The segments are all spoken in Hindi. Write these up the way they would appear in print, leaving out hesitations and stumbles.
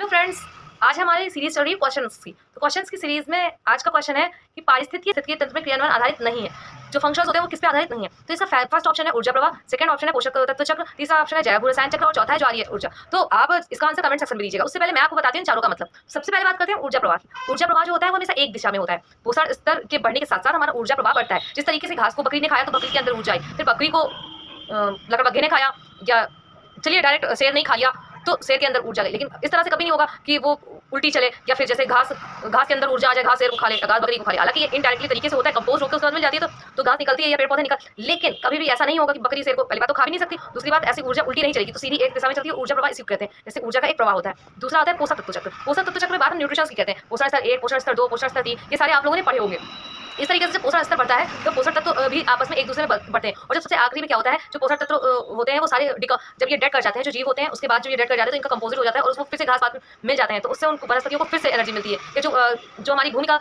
हेलो फ्रेंड्स, आज हमारी सीरीज चल रही है क्वेश्चंस की। तो क्वेश्चंस की सीरीज में आज का क्वेश्चन है कि पारिस्थितिकी तंत्र में क्रियान्वयन आधारित नहीं है। जो फंक्शंस होते हैं वो किस पे आधारित नहीं है। तो इसका फर्स्ट ऑप्शन है ऊर्जा प्रवाह, सेकंड ऑप्शन है पोषक तत्व चक्र, तीसरा ऑप्शन है जैव भू रसायन चक्र और चौथा है ज्वारीय ऊर्जा। तो आप इसका आंसर कमेंट सेक्शन में दीजिएगा। उससे पहले मैं आपको बताती हूँ चारों का मतलब। सबसे पहले बात करते हैं ऊर्जा प्रवाह की। ऊर्जा प्रवाह जो होता है वो हमेशा एक दिशा में होता है। पोषण स्तर के बढ़ने के साथ साथ हमारा ऊर्जा प्रवाह बढ़ता है। जिस तरीके से घास को बकरी ने खाया तो बकरी के अंदर ऊर्जा आई, फिर बकरी को लगभग ने खाया, या चलिए डायरेक्ट शेर नहीं खा लिया तो शेर के अंदर ऊर्जा गई। लेकिन इस तरह से कभी नहीं होगा कि वो उल्टी चले, या फिर जैसे घास के अंदर ऊर्जा आ जाए, घास शेर को खा ले, घास बकरी को खा ले। हालांकि ये इनडायरेक्टली तरीके से होता है, कंपोस्ट होकर उसके बाद मिल जाती है तो घास निकलती है या पेड़ पौधे निकल। लेकिन कभी भी ऐसा नहीं होगा कि बकरी शेर को पहली बात तो खा भी नहीं सकती, दूसरी बात ऐसी ऊर्जा उल्टी नहीं चलेगी, तो सीधी एक दिशा में चलती है। ऊर्जा प्रवाह इसी को कहते हैं। जैसे ऊर्जा का एक प्रवाह होता है। दूसरा आता है पोषक तत्व चक्र। पोषक तत्व चक्र में बात हम न्यूट्रिशंस की कहते हैं। पोषण स्तर 1, पोषण स्तर 2, पोषण स्तर 3, ये सारे आप लोगों ने पढ़े होंगे। इस तरीके से जब पोषण स्तर बढ़ता है तो पोषण तत्व भी आपस में एक दूसरे में बढ़ते हैं। और जब सबसे आखिरी में क्या होता है, जो पोषण तत्व होते हैं वो सारे जब ये डेड कर जाते हैं, जो जीव होते हैं उसके बाद जो ये डेड कर जाते हैं तो इनका कंपोजिट हो जाता है और उसको फिर से घास पात मिल जाते हैं। तो उससे उनको वनस्पतियों को फिर से एनर्जी मिलती है कि जो हमारी भूमि का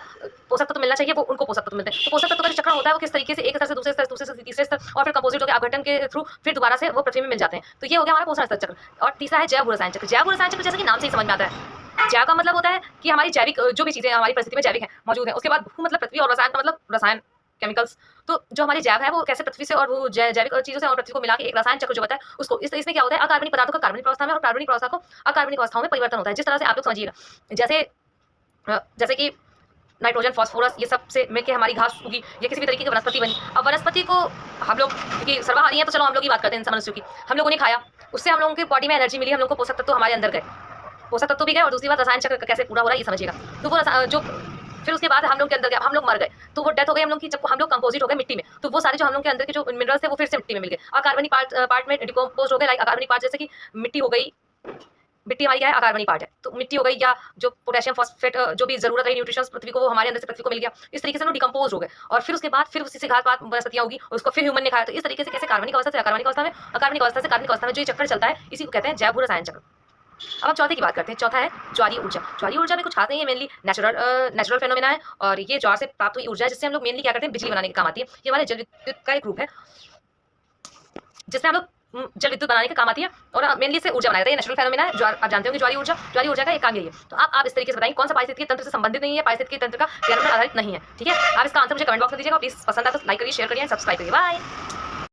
पोषक तत्व मिलना चाहिए वो उनको पोषक तत्व मिलते हैं। तो पोषक तत्व का जो चक्र होता है वो किस तरीके से एक स्तर से दूसरे स्तर, दूसरे से तीसरे स्तर और फिर कंपोजिट होकर अपघटन के थ्रू फिर दोबारा से वो पृथ्वी में मिल जाते हैं। तो ये हो गया हमारा पोषण स्तर चक्र। और तीसरा है जैव भू रसायन चक्र। जैव भू रसायन चक्र जैसे कि नाम से ही समझ में आता है, जैव का मतलब होता है कि हमारी जैविक जो भी चीजें हमारी परिस्थिति में जैविक है मौजूद है। उसके बाद भू मतलब पृथ्वी और रसायन का मतलब रसायन, केमिकल्स। तो जो हमारी जैव है वो कैसे पृथ्वी से और वो जैविक चीजों से और पृथ्वी को मिला के एक रसायन चक्र जो होता है उसको इसमें क्या होता है, अकार्बनिक पदार्थों का कार्बनिक अवस्था में और कार्बनिक अवस्था को अकार्बनिक अवस्थाओं में परिवर्तन होता है। जिस तरह से आप लोग समझिएगा, जैसे कि नाइट्रोजन, फास्फोरस, ये सब से मिलकर हमारी घास उगी या किसी भी तरीके की वनस्पति बनी। अब वनस्पति को हम लोग क्योंकि सर्वाहारी है तो चलो हम लोग की बात करते हैं मनुष्यों की। हम लोगों ने खाया, उससे हम लोगों की बॉडी में एनर्जी मिली, हम लोग को पोषक तत्व हमारे अंदर गए, पोषक तत्व भी गए। और दूसरी बात रसायन चक्र कैसे पूरा हो रहा है ये समझिएगा। तो वो जो फिर उसके बाद हम लोग के अंदर गया, हम लोग मर गए, तो वो डेथ हो गई हम लोग की। जब हम लोग कंपोजिट हो गए मिट्टी में, तो वो सारे जो हम लोग के अंदर के जो मिनरल्स थे वो फिर से मिट्टी में मिल गए। अकार्बनिक पार्ट में डिकम्पोज हो गए। लाइक अकार्बनिक पार्ट जैसे कि मिट्टी हो गई, मिट्टी हमारी क्या है, अकार्बनिक पार्ट है, तो मिट्टी हो गई, या जो पोटेशियम फॉस्फेट जो भी जरूरत है न्यूट्रिशंस पृथ्वी को वो हमारे अंदर से पृथ्वी को मिल गया। इस तरीके से वो डिकम्पोज हो गए और फिर उसके बाद फिर उसी से घास पात वनस्पतियां होगी और उसको फिर ह्यूमन ने खाया। तो इस तरीके से कैसे कार्बनिक अवस्था से अकार्बनिक अवस्था में, अकार्बनिक अवस्था से कार्बनिक अवस्था में जो ये चक्कर चलता है इसी को कहते हैं जैव भू रसायन चक्र। अब हम चौथे की बात करते हैं। चौथा है ज्वारीय ऊर्जा। ज्वारीय ऊर्जा में कुछ खास नहीं है, मेनली नेचुरल फेनोमेना है और ये ज्वार से प्राप्त हुई ऊर्जा है, जिससे हम लोग मेनली क्या करते हैं, बिजली बनाने के काम आती है। ये हमारे जल विद्युत का एक रूप है जिसमें हम लोग जल विद्युत बनाने के काम आती है और मेनली से ऊर्जा बनाया जाता है। नेचुरल फेनोमेना है, आप जानते होंगे ज्वारीय ऊर्जा का एक काम यही है। तो आप इस तरीके से बताएंगे कौन सा पारिस्थितिकी तंत्र से संबंधित नहीं है, पारिस्थितिकी तंत्र का क्रियान्वयन आधारित नहीं है। ठीक है, आप इसका आंसर मुझे कमेंट बॉक्स में दीजिएगा। प्लीज पसंद आए तो लाइक करिए, शेयर करिए, सब्सक्राइब करिए। बाय।